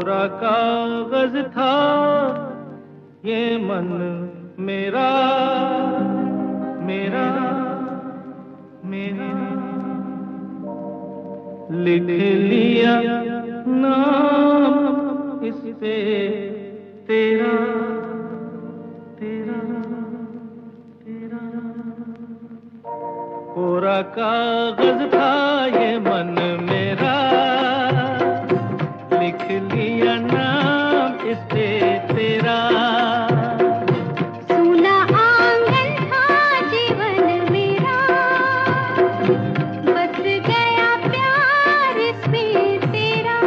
कोरा कागज था ये मन मेरा मेरा मेरा, लिख लिया नाम इस पे तेरा तेरा तेरा। कोरा कागज था ये मन मेरा, लिख लिया नाम इस पे तेरा। सूना आंगन था जीवन मेरा, बस गया प्यार इसमें तेरा।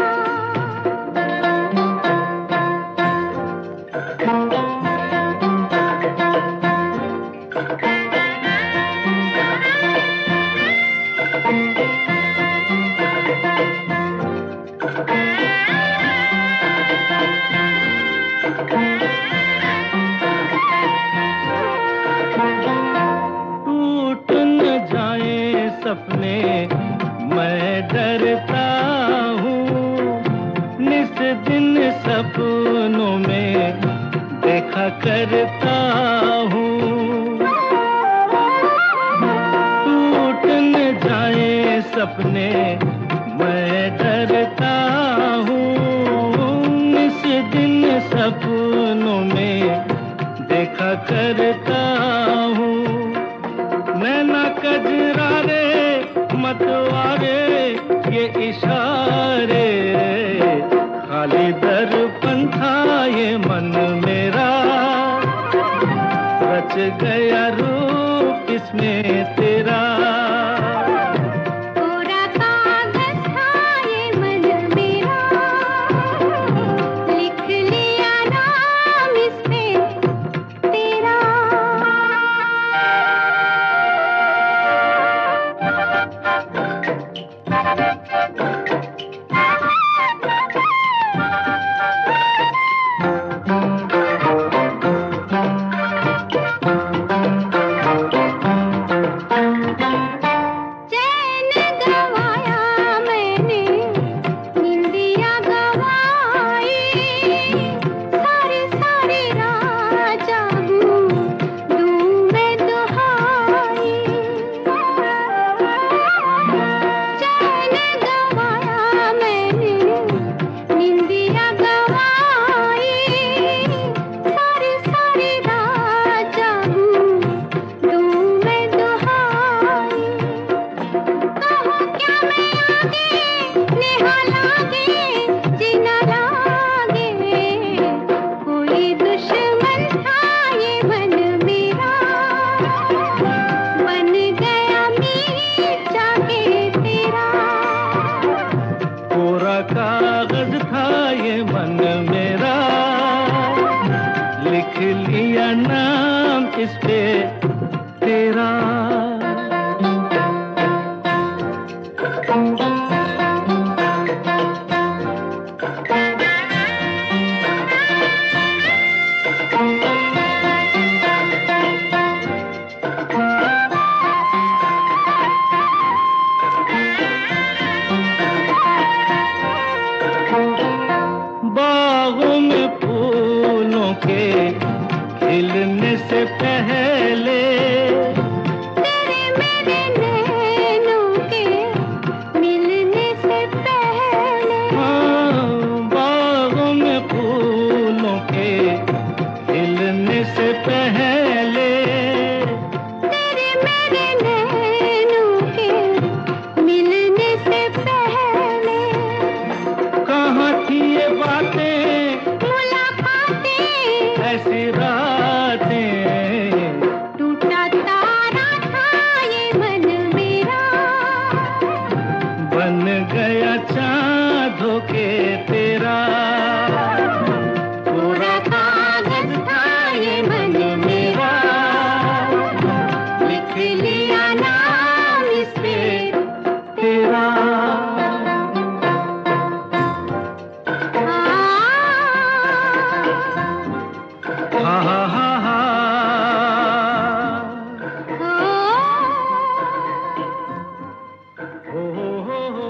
टूट न जाए सपने मैं डरता हूँ, निस दिन सपनों में देखा करता हूँ। टूट न जाए सपने मैं डरता हूँ, निस दिन सपनों में देखा करता हूँ। नैना कजरारे मतवारे ये इशारे, खाली दर्पण था ये मन मेरा, रच गया रूप इसमें तेरा। कोरा कागज था ये मन मेरा, लिख लिया नाम इस पे तेरा। चैन गवाया मैंने, निंदिया गवाई, सारी सारी रात जागूं दूं मैं दुहाई। चैन गवाया मैंने, निंदिया गवाई, सारी सारी रात जागूं दूं मैं दुहाई। कहो क्या मैं आगे नेहा लागे जीना लागे, कोई दुश्मन था ये मन मेरा, बन गया मीत जाके तेरा। कोरा कागज था ये मन मेरा, लिख लिया नाम इस पे तेरा। बागों में फूलों के खिलने से पहले, तेरे मेरे नैनों के मिलने से पहले, हाँ, बागों में फूलों के खिलने से पहले, तेरे मेरे नैनों के मिलने से पहले, कहाँ थी ये बातें मुलाकातें ऐसी रातें। टूटा तारा था ये मन मेरा, बन गया चाँद होके तेरा। कोरा कागज था ये मन मेरा, लिख लिया नाम इस पे तेरा। हा हा हा हा, ओ हो हो हो हो।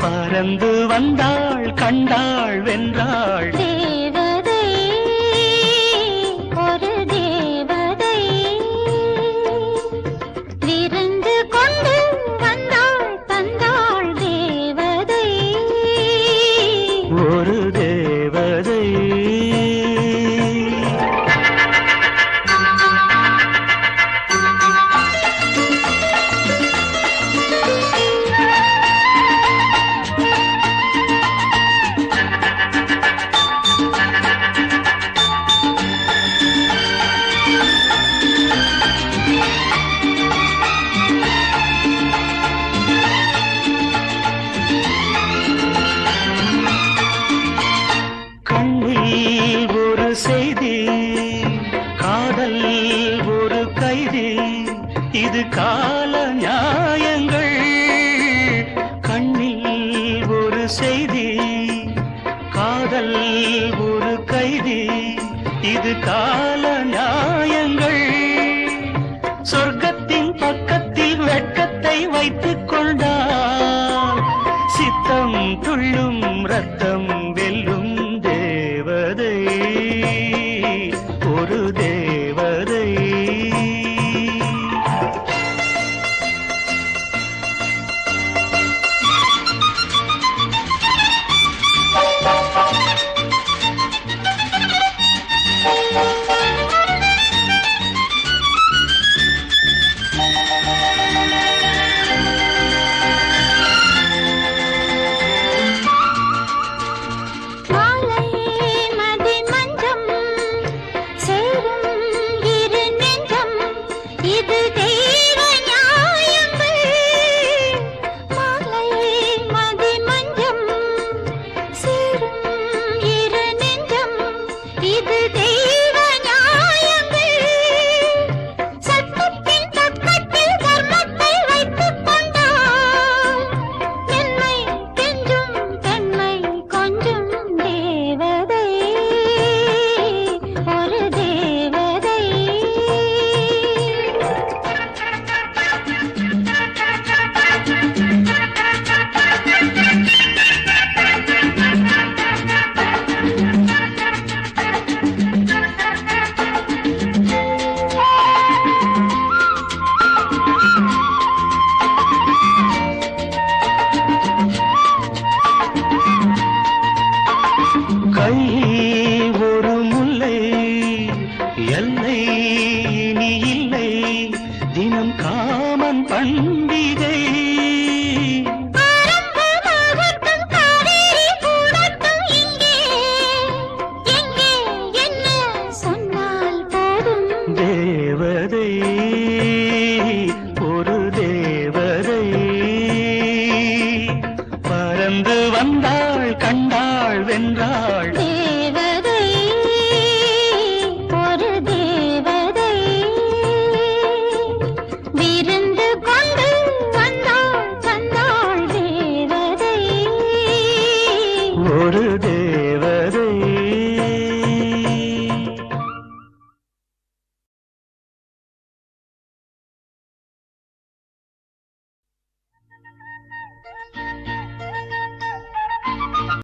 பறந்து வந்தாள் கண்டாள் வென்றாள் தேவதை ஒரு தேவதை விருந்து கொண்டு வந்தாள் தந்தாள் தேவதை ஒரு தேவதை. கண்ணில் ஒரு செய்தி காதல் ஒரு கைதி இது கால நியாயங்கள். கண்ணில் ஒரு செய்தி காதல் ஒரு கைதி இது கால நியாயங்கள். சொர்க்கத்தின் பக்கத்தில் வெட்கத்தை வைத்துக் கொண்டால் சித்தம் துள்ளும் ரத்தம் வெல்லும் தேவதை ஒரு தேவதை. மாலை மதி மஞ்சம் சேரும் இரு நெஞ்சம் இது தெய்வ நியாயங்கள். மாலை மதி மஞ்சம் சேரும் இரு நெஞ்சம் இது தெய்வ நியாயங்கள். சட்டத்தின் பக்கத்தில் தர்மத்தை வைத்துக் கொண்டால் என்னை கெஞ்சும் பெண்மை கொஞ்சம் தேவதை ஒரு தேவதை. கை ஒரு முல்லை எல்லை இனி இல்லை தினம் காமன் பண்டிகை. ஆரம்பமாகட்டும் காவேரி கூடட்டும் இங்கே எங்கே என்ன சொன்னால் போதும். தேவதை ஒரு தேவதை பறந்து வந்தாள்